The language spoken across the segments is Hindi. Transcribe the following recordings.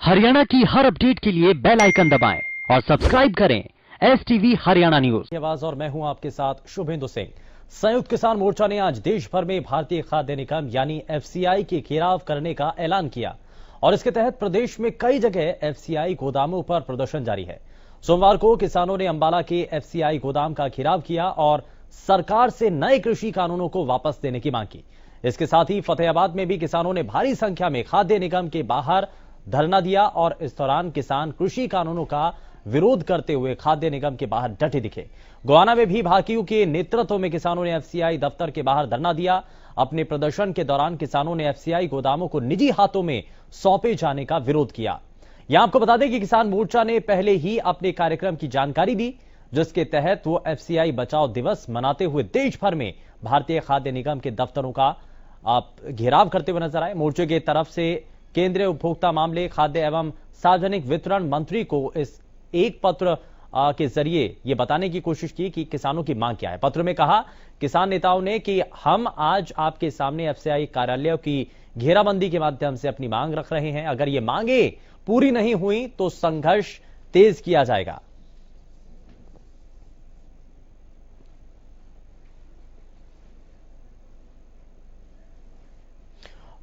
हरियाणा की हर अपडेट के लिए बेल आइकन दबाएं और सब्सक्राइब करें STV हरियाणा न्यूज। आवाज और मैं हूं आपके साथ शुभेंदु सिंह। संयुक्त किसान मोर्चा ने आज देश भर में भारतीय खाद्य निगम यानी FCI के घेराव करने का ऐलान किया और इसके तहत प्रदेश में कई जगह FCI गोदामों पर प्रदर्शन जारी है। सोमवार को किसानों ने अंबाला के FCI गोदाम का घेराव किया और सरकार से नए कृषि कानूनों को वापस देने की मांग की। इसके साथ ही फतेहाबाद में भी किसानों ने भारी संख्या में खाद्य निगम के बाहर धरना दिया और इस दौरान किसान कृषि कानूनों का विरोध करते हुए खाद्य निगम के बाहर डटे दिखे। गोहाना में भी भाकियों के नेतृत्व में किसानों ने FCI दफ्तर के बाहर धरना दिया। अपने प्रदर्शन के दौरान किसानों ने FCI गोदामों को निजी हाथों में सौंपे जाने का विरोध किया। यहां आपको बता दें कि किसान मोर्चा ने पहले ही अपने कार्यक्रम की जानकारी दी, जिसके तहत वो FCI बचाओ दिवस मनाते हुए देश भर में भारतीय खाद्य निगम के दफ्तरों का घेराव करते हुए नजर आए। मोर्चे की तरफ से केंद्रीय उपभोक्ता मामले, खाद्य एवं सार्वजनिक वितरण मंत्री को इस एक पत्र के जरिए यह बताने की कोशिश की कि किसानों की मांग क्या है। पत्र में कहा किसान नेताओं ने कि हम आज आपके सामने FCI कार्यालयों की घेराबंदी के माध्यम से अपनी मांग रख रहे हैं। अगर ये मांगे पूरी नहीं हुई तो संघर्ष तेज किया जाएगा।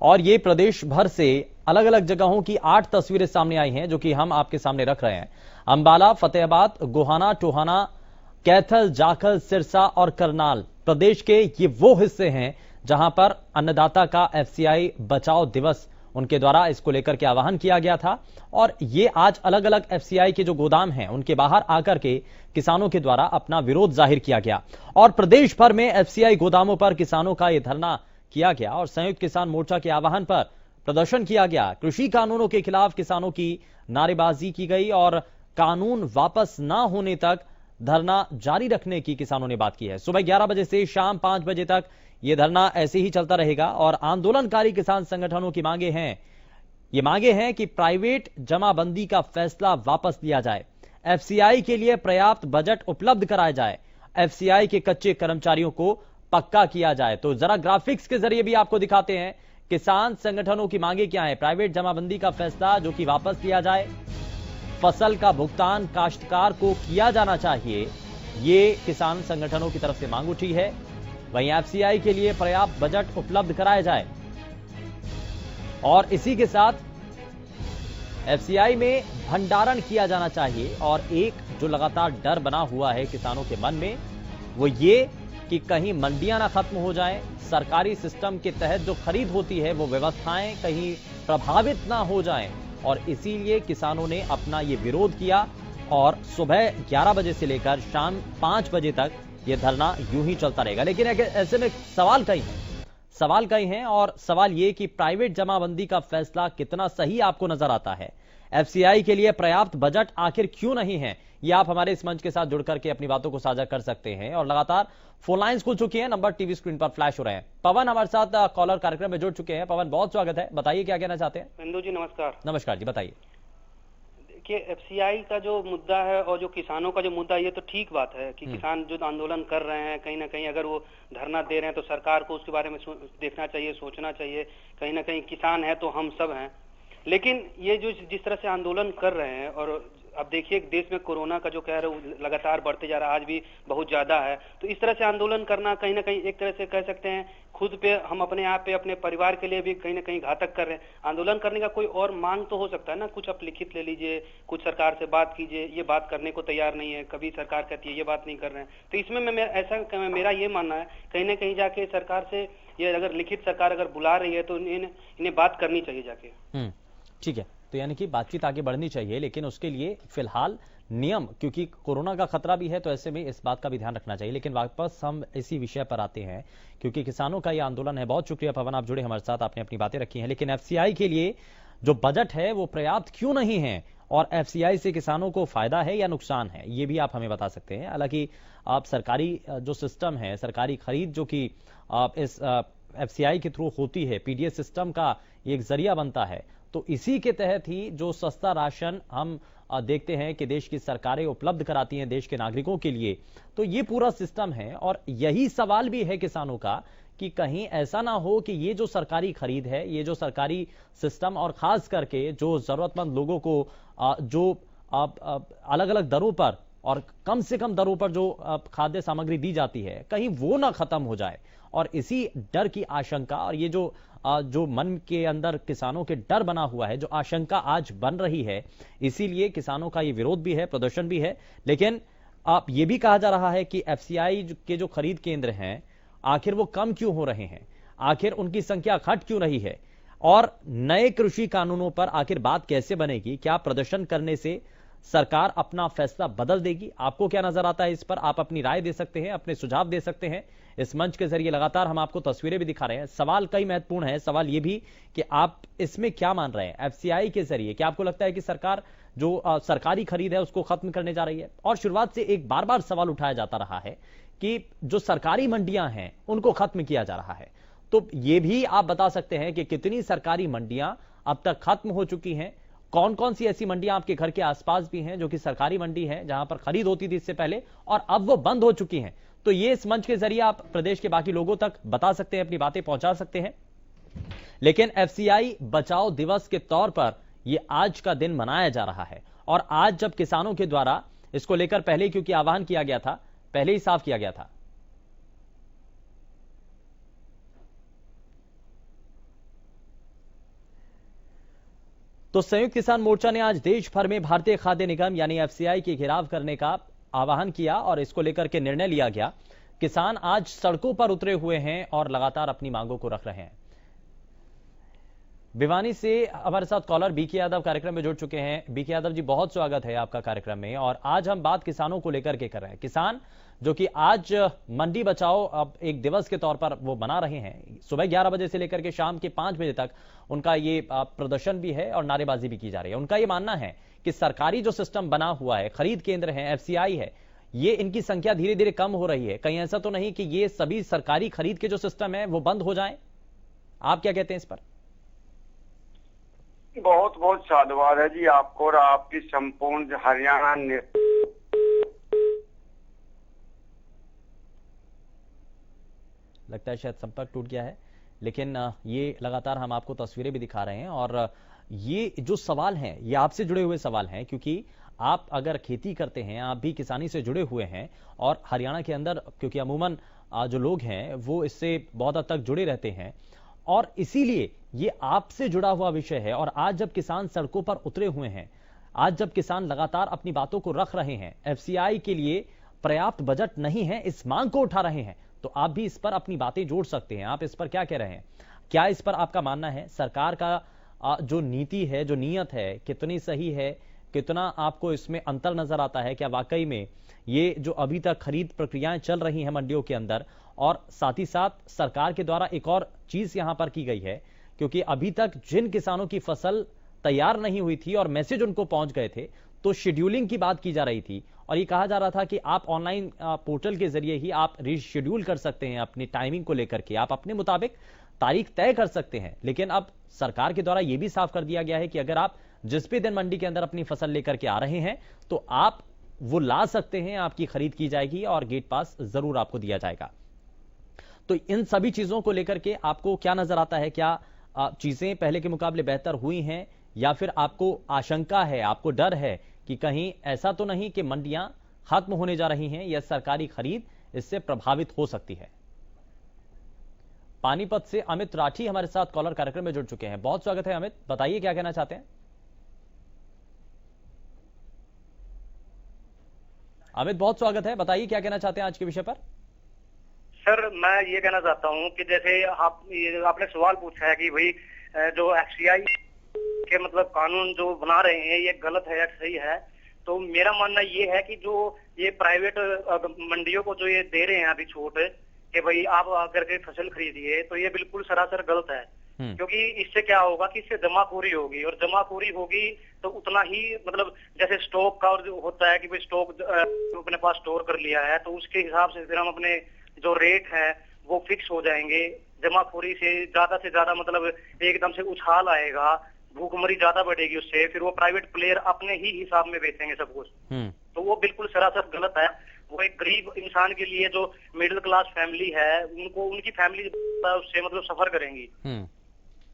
और ये प्रदेश भर से अलग अलग जगहों की 8 तस्वीरें सामने आई हैं, जो कि हम आपके सामने रख रहे हैं। अंबाला, फतेहाबाद, गोहाना, टोहाना, कैथल, जाखल, सिरसा और करनाल प्रदेश के ये वो हिस्से हैं जहां पर अन्नदाता का FCI बचाओ दिवस उनके द्वारा इसको लेकर के आह्वान किया गया था। और ये आज अलग अलग FCI के जो गोदाम हैं उनके बाहर आकर के किसानों के द्वारा अपना विरोध जाहिर किया गया और प्रदेश भर में FCI गोदामों पर किसानों का यह धरना किया गया और संयुक्त किसान मोर्चा के आह्वान पर प्रदर्शन किया गया। कृषि कानूनों के खिलाफ किसानों की नारेबाजी की गई और कानून वापस ना होने तक धरना जारी रखने की किसानों ने बात की है। सुबह 11 बजे से शाम 5 बजे तक यह धरना ऐसे ही चलता रहेगा और आंदोलनकारी किसान संगठनों की मांगे हैं कि प्राइवेट जमाबंदी का फैसला वापस लिया जाए, FCI के लिए पर्याप्त बजट उपलब्ध कराया जाए, FCI के कच्चे कर्मचारियों को पक्का किया जाए। तो जरा ग्राफिक्स के जरिए भी आपको दिखाते हैं किसान संगठनों की मांगे क्या है। प्राइवेट जमाबंदी का फैसला जो कि वापस लिया जाए, फसल का भुगतान काश्तकार को किया जाना चाहिए, ये किसान संगठनों की तरफ से मांग उठी है। वहीं FCI के लिए पर्याप्त बजट उपलब्ध कराया जाए और इसी के साथ FCI में भंडारण किया जाना चाहिए। और एक जो लगातार डर बना हुआ है किसानों के मन में वो ये कि कहीं मंडियां ना खत्म हो जाएं, सरकारी सिस्टम के तहत जो खरीद होती है वो व्यवस्थाएं कहीं प्रभावित ना हो जाएं और इसीलिए किसानों ने अपना ये विरोध किया और सुबह 11 बजे से लेकर शाम 5 बजे तक ये धरना यूं ही चलता रहेगा। लेकिन ऐसे में सवाल कई हैं और सवाल ये कि प्राइवेट जमाबंदी का फैसला कितना सही आपको नजर आता है, FCI के लिए पर्याप्त बजट आखिर क्यों नहीं है, ये आप हमारे इस मंच के साथ जुड़कर के अपनी बातों को साझा कर सकते हैं। और लगातार फोन लाइन्स खुल चुकी हैं, नंबर टीवी स्क्रीन पर फ्लैश हो रहे हैं। पवन हमारे साथ कॉलर कार्यक्रम में जुड़ चुके हैं। पवन, बहुत स्वागत है, बताइए क्या कहना चाहते हैं। बिंदु जी नमस्कार। नमस्कार जी, बताइए। देखिए, FCI का जो मुद्दा है और जो किसानों का जो मुद्दा है, ये तो ठीक बात है कि किसान जो आंदोलन कर रहे हैं, कहीं ना कहीं अगर वो धरना दे रहे हैं तो सरकार को उसके बारे में देखना चाहिए, सोचना चाहिए। कहीं ना कहीं किसान है तो हम सब हैं। लेकिन ये जो जिस तरह से आंदोलन कर रहे हैं, और अब देखिए देश में कोरोना का जो कह रहे हैं लगातार बढ़ते जा रहा है, आज भी बहुत ज्यादा है। तो इस तरह से आंदोलन करना कहीं ना कहीं एक तरह से कह सकते हैं खुद पे, हम अपने आप पे, अपने परिवार के लिए भी कहीं ना कहीं घातक कर रहे हैं। आंदोलन करने का कोई और मांग तो हो सकता है ना, कुछ आप लिखित ले लीजिए, कुछ सरकार से बात कीजिए। ये बात करने को तैयार नहीं है, कभी सरकार कहती है ये बात नहीं कर रहे हैं। तो इसमें मेरा ये मानना है कहीं ना कहीं जाके सरकार से ये अगर लिखित सरकार अगर बुला रही है तो इन्हें बात करनी चाहिए जाके। ठीक है, तो यानी कि बातचीत आगे बढ़नी चाहिए, लेकिन उसके लिए फिलहाल नियम, क्योंकि कोरोना का खतरा भी है तो ऐसे में इस बात का भी ध्यान रखना चाहिए। लेकिन वापस हम इसी विषय पर आते हैं क्योंकि किसानों का यह आंदोलन है। बहुत शुक्रिया पवन, आप जुड़े हमारे साथ, आपने अपनी बातें रखी हैं। लेकिन FCI के लिए जो बजट है वो पर्याप्त क्यों नहीं है और FCI से किसानों को फायदा है या नुकसान है, ये भी आप हमें बता सकते हैं। हालांकि आप सरकारी जो सिस्टम है, सरकारी खरीद जो कि इस FCI के थ्रू होती है, PDS सिस्टम का एक जरिया बनता है, तो इसी के तहत ही जो सस्ता राशन हम देखते हैं कि देश की सरकारें उपलब्ध कराती हैं देश के नागरिकों के लिए, तो ये पूरा सिस्टम है। और यही सवाल भी है किसानों का कि कहीं ऐसा ना हो कि ये जो सरकारी खरीद है, ये जो सरकारी सिस्टम और खास करके जो जरूरतमंद लोगों को जो अलग अलग दरों पर और कम से कम दरों पर जो खाद्य सामग्री दी जाती है, कहीं वो ना खत्म हो जाए। और इसी डर की आशंका और ये जो मन के अंदर किसानों के डर बना हुआ है, जो आशंका आज बन रही है, इसीलिए किसानों का ये विरोध भी है, प्रदर्शन भी है। लेकिन अब ये भी कहा जा रहा है कि एफसीआई के जो खरीद केंद्र हैं, आखिर वो कम क्यों हो रहे हैं, आखिर उनकी संख्या घट क्यों रही है, और नए कृषि कानूनों पर आखिर बात कैसे बनेगी? क्या प्रदर्शन करने से सरकार अपना फैसला बदल देगी? आपको क्या नजर आता है इस पर? आप अपनी राय दे सकते हैं, अपने सुझाव दे सकते हैं। इस मंच के जरिए लगातार हम आपको तस्वीरें भी दिखा रहे हैं। सवाल कई महत्वपूर्ण है। सवाल यह भी कि आप इसमें क्या मान रहे हैं एफसीआई के जरिए? क्या आपको लगता है कि सरकार जो सरकारी खरीद है उसको खत्म करने जा रही है? और शुरुआत से एक बार बार सवाल उठाया जाता रहा है कि जो सरकारी मंडियां हैं उनको खत्म किया जा रहा है। तो यह भी आप बता सकते हैं कि कितनी सरकारी मंडियां अब तक खत्म हो चुकी हैं? कौन कौन सी ऐसी मंडियां आपके घर के आसपास भी हैं जो कि सरकारी मंडी है, जहां पर खरीद होती थी इससे पहले और अब वो बंद हो चुकी हैं? तो ये इस मंच के जरिए आप प्रदेश के बाकी लोगों तक बता सकते हैं, अपनी बातें पहुंचा सकते हैं। लेकिन एफसीआई बचाओ दिवस के तौर पर यह आज का दिन मनाया जा रहा है। और आज जब किसानों के द्वारा इसको लेकर पहले ही क्योंकि आह्वान किया गया था, पहले ही साफ किया गया था। तो संयुक्त किसान मोर्चा ने आज देश भर में भारतीय खाद्य निगम यानी एफसीआई के घेराव करने का आह्वान किया और इसको लेकर के निर्णय लिया गया। किसान आज सड़कों पर उतरे हुए हैं और लगातार अपनी मांगों को रख रहे हैं। भिवानी से हमारे साथ कॉलर बीके यादव कार्यक्रम में जुड़ चुके हैं। बीके यादव जी, बहुत स्वागत है आपका कार्यक्रम में। और आज हम बात किसानों को लेकर के कर रहे हैं। किसान जो कि आज मंडी बचाओ अब एक दिवस के तौर पर वो मना रहे हैं। सुबह 11 बजे से लेकर के शाम के 5 बजे तक उनका ये प्रदर्शन भी है और नारेबाजी भी की जा रही है। उनका ये मानना है कि सरकारी जो सिस्टम बना हुआ है, खरीद केंद्र है, एफसीआई है, ये इनकी संख्या धीरे धीरे कम हो रही है। कहीं ऐसा तो नहीं कि ये सभी सरकारी खरीद के जो सिस्टम है वो बंद हो जाए? आप क्या कहते हैं इस पर? बहुत बहुत साधुवाद है जी आपको और आपकी संपूर्ण हरियाणा लगता है शायद संपर्क टूट गया है। लेकिन ये लगातार हम आपको तस्वीरें भी दिखा रहे हैं और ये जो सवाल हैं ये आपसे जुड़े हुए सवाल हैं, क्योंकि आप अगर खेती करते हैं, आप भी किसानी से जुड़े हुए हैं और हरियाणा के अंदर क्योंकि अमूमन जो लोग हैं वो इससे बहुत हद तक जुड़े रहते हैं और इसीलिए ये आपसे जुड़ा हुआ विषय है। और आज जब किसान सड़कों पर उतरे हुए हैं, आज जब किसान लगातार अपनी बातों को रख रहे हैं, एफसीआई के लिए पर्याप्त बजट नहीं है, इस मांग को उठा रहे हैं, तो आप भी इस पर अपनी बातें जोड़ सकते हैं। आप इस पर क्या कह रहे हैं? क्या इस पर आपका मानना है? सरकार का जो नीति है, जो नीयत है, कितनी सही है? कितना आपको इसमें अंतर नजर आता है? क्या वाकई में ये जो अभी तक खरीद प्रक्रियाएं चल रही हैं मंडियों के अंदर, और साथ ही साथ सरकार के द्वारा एक और चीज यहां पर की गई है, क्योंकि अभी तक जिन किसानों की फसल तैयार नहीं हुई थी और मैसेज उनको पहुंच गए थे, तो शेड्यूलिंग की बात की जा रही थी और ये कहा जा रहा था कि आप ऑनलाइन पोर्टल के जरिए ही आप रीशेड्यूल कर सकते हैं अपनी टाइमिंग को लेकर के, आप अपने मुताबिक तारीख तय कर सकते हैं। लेकिन अब सरकार के द्वारा यह भी साफ कर दिया गया है कि अगर आप जिस भी दिन मंडी के अंदर अपनी फसल लेकर के आ रहे हैं तो आप वो ला सकते हैं, आपकी खरीद की जाएगी और गेट पास जरूर आपको दिया जाएगा। तो इन सभी चीजों को लेकर के आपको क्या नजर आता है? क्या चीजें पहले के मुकाबले बेहतर हुई हैं या फिर आपको आशंका है, आपको डर है कि कहीं ऐसा तो नहीं कि मंडियां खत्म होने जा रही हैं या सरकारी खरीद इससे प्रभावित हो सकती है? पानीपत से अमित राठी हमारे साथ कॉलर कार्यक्रम में जुड़ चुके हैं। बहुत स्वागत है अमित, बताइए क्या कहना चाहते हैं? अमित बहुत स्वागत है, बताइए क्या कहना चाहते हैं आज के विषय पर? सर मैं ये कहना चाहता हूँ कि जैसे आपने सवाल पूछा है कि भाई जो एफसीआई के मतलब कानून जो बना रहे हैं ये गलत है या सही है, तो मेरा मानना ये है कि जो ये प्राइवेट मंडियों को जो ये दे रहे हैं अभी छूट कि भाई आप आकर के फसल खरीदिए, तो ये बिल्कुल सरासर गलत है। क्योंकि इससे क्या होगा कि इससे जमाखोरी होगी और जमाखोरी होगी तो उतना ही मतलब जैसे स्टॉक का और जो होता है कि भाई स्टॉक अपने पास स्टोर कर लिया है तो उसके हिसाब से फिर हम अपने जो रेट है वो फिक्स हो जाएंगे। जमाखोरी से ज्यादा मतलब एकदम से उछाल आएगा, भूखमरी ज्यादा बढ़ेगी उससे, फिर वो प्राइवेट प्लेयर अपने ही हिसाब में बेचेंगे सब कुछ। तो वो बिल्कुल सरासर गलत है। वो एक गरीब इंसान के लिए, जो मिडिल क्लास फैमिली है, उनको उनकी फैमिली उससे मतलब सफर करेंगी।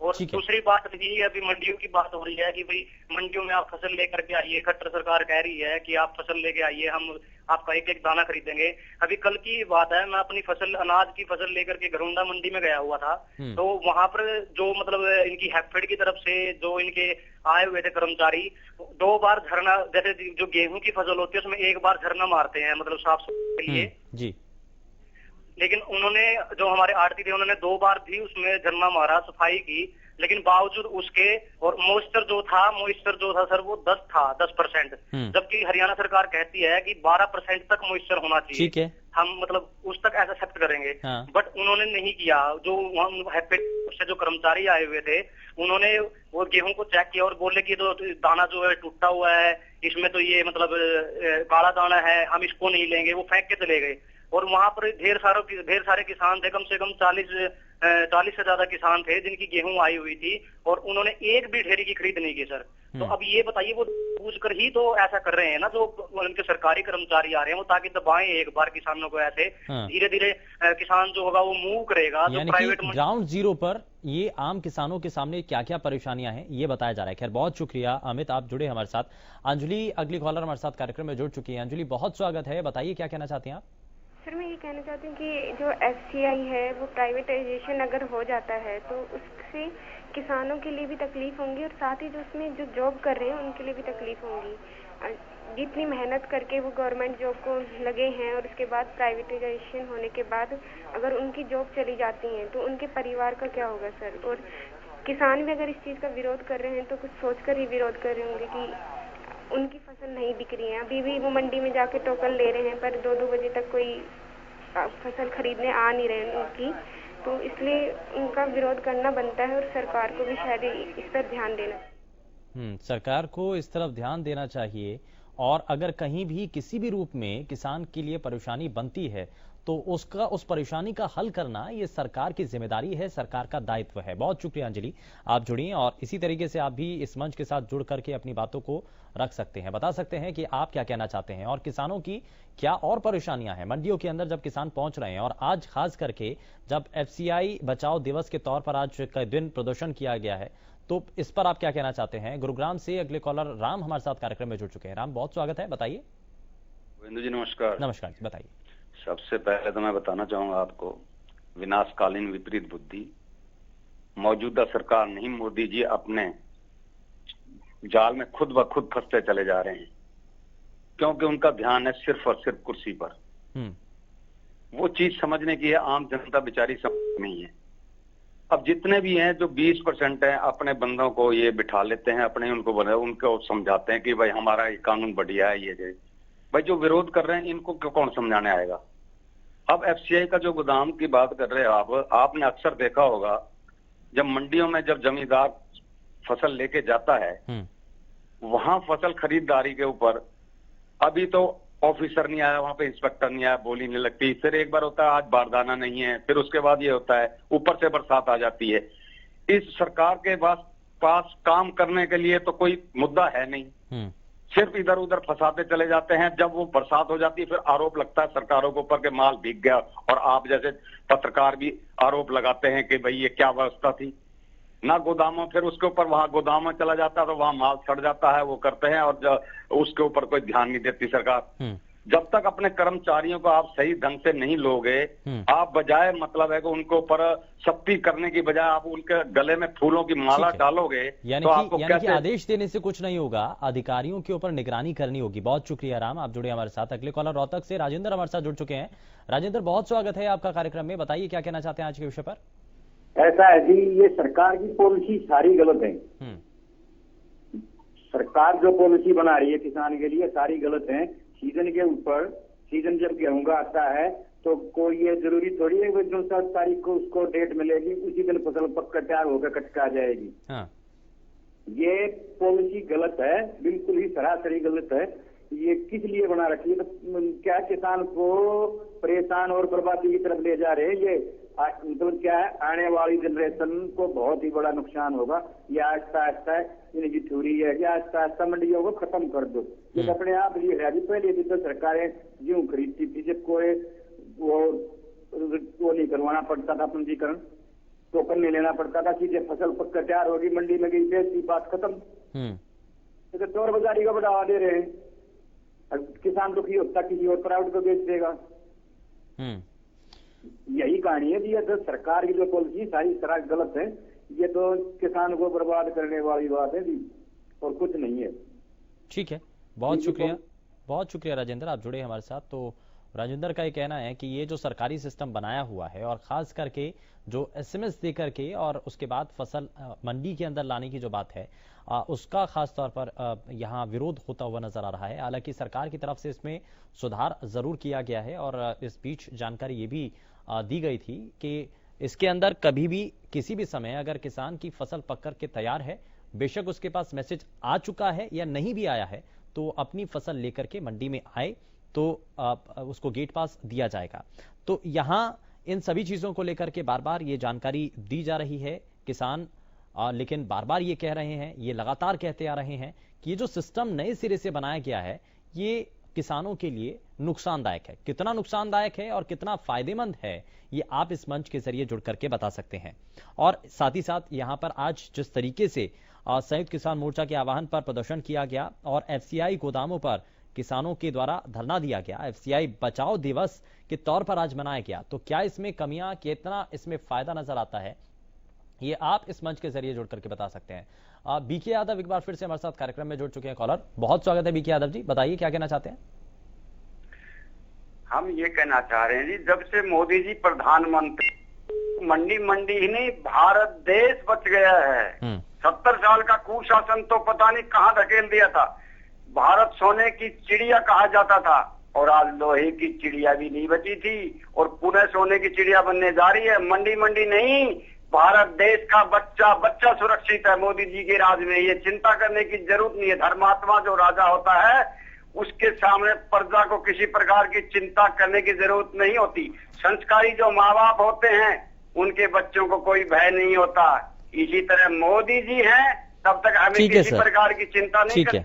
और दूसरी बात यही है, अभी मंडियों की बात हो रही है कि भाई मंडियों में आप फसल लेकर के आइए, खट्टर सरकार कह रही है कि आप फसल लेके आइए, हम आपका एक एक दाना खरीदेंगे। अभी कल की बात है, मैं अपनी फसल, अनाज की फसल लेकर के घरौंडा मंडी में गया हुआ था, तो वहां पर जो मतलब इनकी हैफेड की तरफ से जो इनके आए हुए थे कर्मचारी, 2 बार धरना, जैसे जो गेहूं की फसल होती है उसमें 1 बार धरना मारते हैं मतलब साफ सफाई के लिए जी। लेकिन उन्होंने, जो हमारे आड़ती थे, उन्होंने 2 बार भी उसमें धरना मारा, सफाई की, लेकिन बावजूद उसके, और मॉइस्चर जो था सर वो 10%, जबकि हरियाणा सरकार कहती है कि 12% तक मॉइस्चर होना चाहिए। ठीक है, हम मतलब उस तक ऐसा एक्सेप्ट करेंगे। बट उन्होंने नहीं किया। जो से जो कर्मचारी आए हुए थे, उन्होंने वो गेहूं को चेक किया और बोले कि तो दाना जो है टूटा हुआ है, इसमें तो ये मतलब काला दाना है, हम इसको नहीं लेंगे, वो फेंक के चले गए। और वहां पर ढेर सारे किसान थे, कम से कम 40 से ज्यादा किसान थे जिनकी गेहूं आई हुई थी, और उन्होंने एक भी ढेरी की खरीद नहीं की सर। तो अब ये बताइए, वो पूछ कर ही तो ऐसा कर रहे हैं ना, जो उनके सरकारी कर्मचारी आ रहे हैं, वो ताकि दबाएं एक बार किसानों को। ऐसे धीरे धीरे किसान जो होगा वो मूव करेगा। जो प्राइवेट ग्राउंड जीरो पर ये आम किसानों के सामने क्या क्या परेशानियां हैं ये बताया जा रहा है। खैर, बहुत शुक्रिया अमित, आप जुड़े हमारे साथ। अंजलि अगली कॉलर हमारे साथ कार्यक्रम में जुड़ चुकी है। अंजलि, बहुत स्वागत है, बताइए क्या कहना चाहती हैं आप? सर, मैं ये कहना चाहती हूँ कि जो FCI है वो प्राइवेटाइजेशन अगर हो जाता है तो उससे किसानों के लिए भी तकलीफ होंगी, और साथ ही जो उसमें जो जॉब कर रहे हैं उनके लिए भी तकलीफ होंगी। जितनी मेहनत करके वो गवर्नमेंट जॉब को लगे हैं, और उसके बाद प्राइवेटाइजेशन होने के बाद अगर उनकी जॉब चली जाती है तो उनके परिवार का क्या होगा सर। और किसान भी अगर इस चीज़ का विरोध कर रहे हैं तो कुछ सोचकर ही विरोध कर रहे होंगे कि उनकी फसल नहीं बिक रही है। अभी भी वो मंडी में जाके टोकन ले रहे हैं, पर 2-2 बजे तक कोई फसल खरीदने आ नहीं रहे उनकी, तो इसलिए उनका विरोध करना बनता है, और सरकार को भी शायद इस पर ध्यान देना। सरकार को इस तरफ ध्यान देना चाहिए, और अगर कहीं भी किसी भी रूप में किसान के लिए परेशानी बनती है तो उस परेशानी का हल करना ये सरकार की जिम्मेदारी है, सरकार का दायित्व है। बहुत शुक्रिया अंजलि, आप जुड़िए, और इसी तरीके से आप भी इस मंच के साथ जुड़ करके अपनी बातों को रख सकते हैं, बता सकते हैं कि आप क्या कहना चाहते हैं और किसानों की क्या और परेशानियां हैं मंडियों के अंदर जब किसान पहुंच रहे हैं। और आज खास करके जब FCI बचाओ दिवस के तौर पर आज का दिन प्रदर्शन किया गया है, तो इस पर आप क्या कहना चाहते हैं? गुरुग्राम से अगले कॉलर राम हमारे साथ कार्यक्रम में जुड़ चुके हैं। राम, बहुत स्वागत है, बताइए। जी नमस्कार। नमस्कार जी, बताइए। सबसे पहले तो मैं बताना चाहूंगा आपको, विनाशकालीन विपरीत बुद्धि, मौजूदा सरकार नहीं, मोदी जी अपने जाल में खुद ब खुद फंसते चले जा रहे हैं, क्योंकि उनका ध्यान है सिर्फ और सिर्फ कुर्सी पर। वो चीज समझने की है, आम जनता बेचारी समझ नहीं है। अब जितने भी हैं जो 20% हैं, अपने बंदों को ये बिठा लेते हैं, अपने उनको समझाते हैं कि भाई हमारा ये कानून बढ़िया है, ये भाई जो विरोध कर रहे हैं इनको क्यों कौन समझाने आएगा। अब FCI का जो गोदाम की बात कर रहे हैं आपने अक्सर देखा होगा, जब मंडियों में जब जमींदार फसल लेके जाता है, वहां फसल खरीदारी के ऊपर अभी तो ऑफिसर नहीं आया, वहां पे इंस्पेक्टर नहीं आया, बोली नहीं लगती, फिर एक बार होता है आज बारदाना नहीं है, फिर उसके बाद ये होता है ऊपर से बरसात आ जाती है। इस सरकार के पास काम करने के लिए तो कोई मुद्दा है नहीं, सिर्फ इधर उधर फंसाते चले जाते हैं। जब वो बरसात हो जाती है फिर आरोप लगता है सरकारों के ऊपर के माल भीग गया, और आप जैसे पत्रकार भी आरोप लगाते हैं कि भाई ये क्या व्यवस्था थी ना गोदामों, फिर उसके ऊपर वहां गोदाम में चला जाता है तो वहां माल सड़ जाता है, वो करते हैं, और उसके ऊपर कोई ध्यान नहीं देती सरकार। जब तक अपने कर्मचारियों को आप सही ढंग से नहीं लोगे, आप बजाय मतलब है कि उनके ऊपर सख्ती करने की बजाय आप उनके गले में फूलों की माला डालोगे, यानी तो आपको यानी कि आदेश देने से कुछ नहीं होगा, अधिकारियों के ऊपर निगरानी करनी होगी। बहुत शुक्रिया राम, आप जुड़े हमारे साथ। अगले कॉलर रोहतक से राजेंद्र हमारे साथ जुड़ चुके हैं। राजेंद्र, बहुत स्वागत है आपका कार्यक्रम में, बताइए क्या कहना चाहते हैं आज के विषय पर? ऐसा है जी, ये सरकार की पॉलिसी सारी गलत है। सरकार जो पॉलिसी बना रही है किसान के लिए सारी गलत है। सीजन के ऊपर, सीजन जब गेहूं का आता है तो कोई ये जरूरी थोड़ी है कि जो 7 तारीख को उसको डेट मिलेगी उसी दिन फसल पक कर तैयार होकर कट आ जाएगी। ये पॉलिसी गलत है, बिल्कुल ही सरासरी गलत है। ये किस लिए बना रखी है? तो क्या किसान को परेशान और बर्बादी की तरफ ले जा रहे हैं? ये मतलब क्या है, आने वाली जनरेशन को बहुत ही बड़ा नुकसान होगा। ये आहिस्ता आहिस्ता इनकी थ्योरी है कि आहिस्ता आहिस्ता मंडियों को खत्म कर दो। ये अपने आप ये है। पहले भी तो सरकारें गेहूं खरीदती थी, जब कोई वो नहीं करवाना पड़ता था पंजीकरण, टोकन नहीं लेना पड़ता था, सीधे फसल पक कर तैयार होगी, मंडी में गई, बेच दी, बात खत्म। तो चोर बाजारी का बढ़ावा दे रहे हैं। किसान दुखी होता किसी और प्राइवेट को बेच देगा। यही कहानी है जी। ये तो सरकार की जो पॉलिसी सारी तरह गलत है। ये तो किसान को बर्बाद करने वाली बात है जी, और कुछ नहीं है। ठीक है, बहुत शुक्रिया राजेंद्र, आप जुड़े हमारे साथ। तो राजेंद्र का ये कहना है कि ये जो सरकारी सिस्टम बनाया हुआ है और खास करके जो एसएमएस दे करके और उसके बाद फसल मंडी के अंदर लाने की जो बात है, उसका खास तौर पर यहाँ विरोध होता हुआ नजर आ रहा है। हालांकि सरकार की तरफ से इसमें सुधार जरूर किया गया है और इस बीच जानकारी ये भी दी गई थी कि इसके अंदर कभी भी किसी भी समय अगर किसान की फसल पक कर के तैयार है, बेशक उसके पास मैसेज आ चुका है या नहीं भी आया है, तो अपनी फसल लेकर के मंडी में आए तो उसको गेट पास दिया जाएगा। तो यहां इन सभी चीजों को लेकर के बार बार ये जानकारी दी जा रही है। किसान लेकिन बार बार ये कह रहे हैं, ये लगातार कहते आ रहे हैं कि ये जो सिस्टम नए सिरे से बनाया गया है ये किसानों के लिए नुकसानदायक है। कितना नुकसानदायक है और कितना फायदेमंद है, ये आप इस मंच के जरिए जुड़ करके बता सकते हैं। और साथ ही साथ यहां पर आज जिस तरीके से संयुक्त किसान मोर्चा के आह्वान पर प्रदर्शन किया गया और एफसीआई गोदामों पर किसानों के द्वारा धरना दिया गया, एफसीआई बचाओ दिवस के तौर पर आज मनाया गया, तो क्या इसमें कमियां, कितना इसमें फायदा नजर आता है, ये आप इस मंच के जरिए जुड़ करके बता सकते हैं। बीके यादव एक बार फिर से हमारे साथ कार्यक्रम में जुड़ चुके हैं कॉलर। बहुत स्वागत है बीके यादव जी, बताइए क्या कहना चाहते हैं। हम ये कहना चाह रहे हैं जी, जब से मोदी जी प्रधानमंत्री, मंडी ही नहीं भारत देश बच गया है। 70 साल का कुशासन तो पता नहीं कहां धकेल दिया था। भारत सोने की चिड़िया कहा जाता था और आज लोहे की चिड़िया भी नहीं बची थी और पुनः सोने की चिड़िया बनने जा रही है। मंडी नहीं, भारत देश का बच्चा सुरक्षित है मोदी जी के राज में। ये चिंता करने की जरूरत नहीं है। धर्मात्मा जो राजा होता है उसके सामने प्रजा को किसी प्रकार की चिंता करने की जरूरत नहीं होती। संस्कारी जो माँ बाप होते हैं उनके बच्चों को कोई भय नहीं होता। इसी तरह मोदी जी हैं, तब तक हमें किसी प्रकार की चिंता नहीं करनी।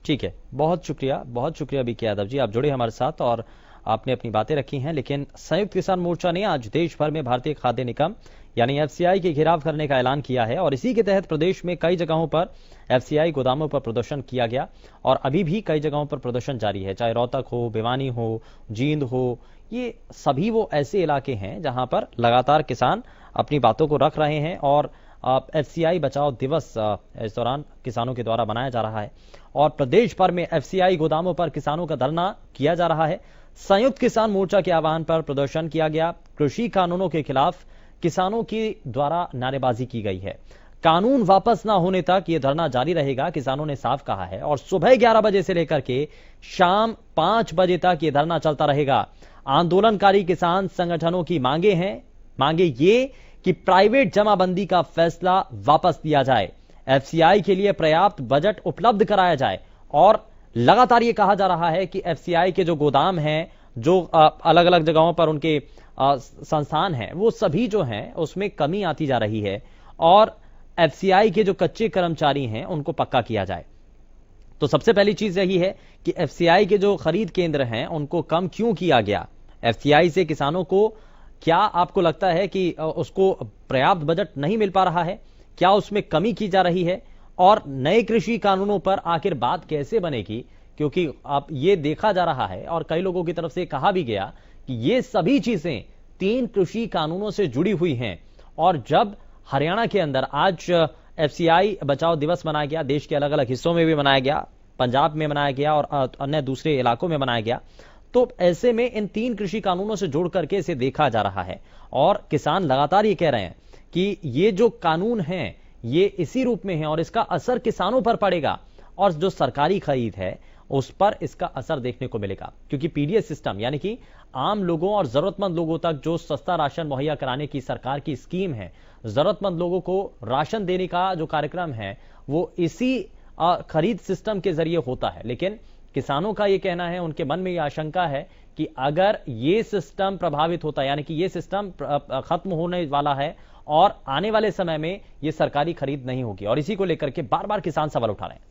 ठीक है, बहुत शुक्रिया बीके यादव जी, आप जुड़े हमारे साथ और आपने अपनी बातें रखी हैं। लेकिन संयुक्त किसान मोर्चा ने आज देश भर में भारतीय खाद्य निगम यानी एफसीआई के घेराव करने का ऐलान किया है और इसी के तहत प्रदेश में कई जगहों पर एफसीआई गोदामों पर प्रदर्शन किया गया और अभी भी कई जगहों पर प्रदर्शन जारी है, चाहे रोहतक हो, भिवानी हो, जींद हो, ये सभी वो ऐसे इलाके हैं जहां पर लगातार किसान अपनी बातों को रख रहे हैं और एफसीआई बचाओ दिवस इस दौरान किसानों के द्वारा मनाया जा रहा है और प्रदेश भर में एफसीआई गोदामों पर किसानों का धरना किया जा रहा है। संयुक्त किसान मोर्चा के आह्वान पर प्रदर्शन किया गया। कृषि कानूनों के खिलाफ किसानों के द्वारा नारेबाजी की गई है। कानून वापस ना होने तक यह धरना जारी रहेगा, किसानों ने साफ कहा है और सुबह 11 बजे से लेकर के शाम 5 बजे तक यह धरना चलता रहेगा। आंदोलनकारी किसान संगठनों की मांगे ये कि प्राइवेट जमाबंदी का फैसला वापस लिया जाए, एफसीआई के लिए पर्याप्त बजट उपलब्ध कराया जाए और लगातार ये कहा जा रहा है कि एफसीआई के जो गोदाम हैं, जो अलग अलग जगहों पर उनके संस्थान हैं, वो सभी जो हैं उसमें कमी आती जा रही है और एफसीआई के जो कच्चे कर्मचारी हैं उनको पक्का किया जाए। तो सबसे पहली चीज यही है कि एफसीआई के जो खरीद केंद्र हैं उनको कम क्यों किया गया, एफसीआई से किसानों को क्या आपको लगता है कि उसको पर्याप्त बजट नहीं मिल पा रहा है, क्या उसमें कमी की जा रही है और नए कृषि कानूनों पर आखिर बात कैसे बनेगी, क्योंकि अब ये देखा जा रहा है और कई लोगों की तरफ से कहा भी गया कि ये सभी चीजें 3 कृषि कानूनों से जुड़ी हुई हैं और जब हरियाणा के अंदर आज एफसीआई बचाओ दिवस मनाया गया, देश के अलग अलग हिस्सों में भी मनाया गया, पंजाब में मनाया गया और अन्य दूसरे इलाकों में मनाया गया, तो ऐसे में इन 3 कृषि कानूनों से जोड़ करके इसे देखा जा रहा है और किसान लगातार ये कह रहे हैं कि ये जो कानून हैं ये इसी रूप में है और इसका असर किसानों पर पड़ेगा और जो सरकारी खरीद है उस पर इसका असर देखने को मिलेगा, क्योंकि पीडीएस सिस्टम यानी कि आम लोगों और जरूरतमंद लोगों तक जो सस्ता राशन मुहैया कराने की सरकार की स्कीम है, जरूरतमंद लोगों को राशन देने का जो कार्यक्रम है वो इसी खरीद सिस्टम के जरिए होता है। लेकिन किसानों का ये कहना है, उनके मन में ये आशंका है कि अगर ये सिस्टम प्रभावित होता है, यानी कि ये सिस्टम खत्म होने वाला है और आने वाले समय में ये सरकारी खरीद नहीं होगी, और इसी को लेकर के बार बार किसान सवाल उठा रहे हैं।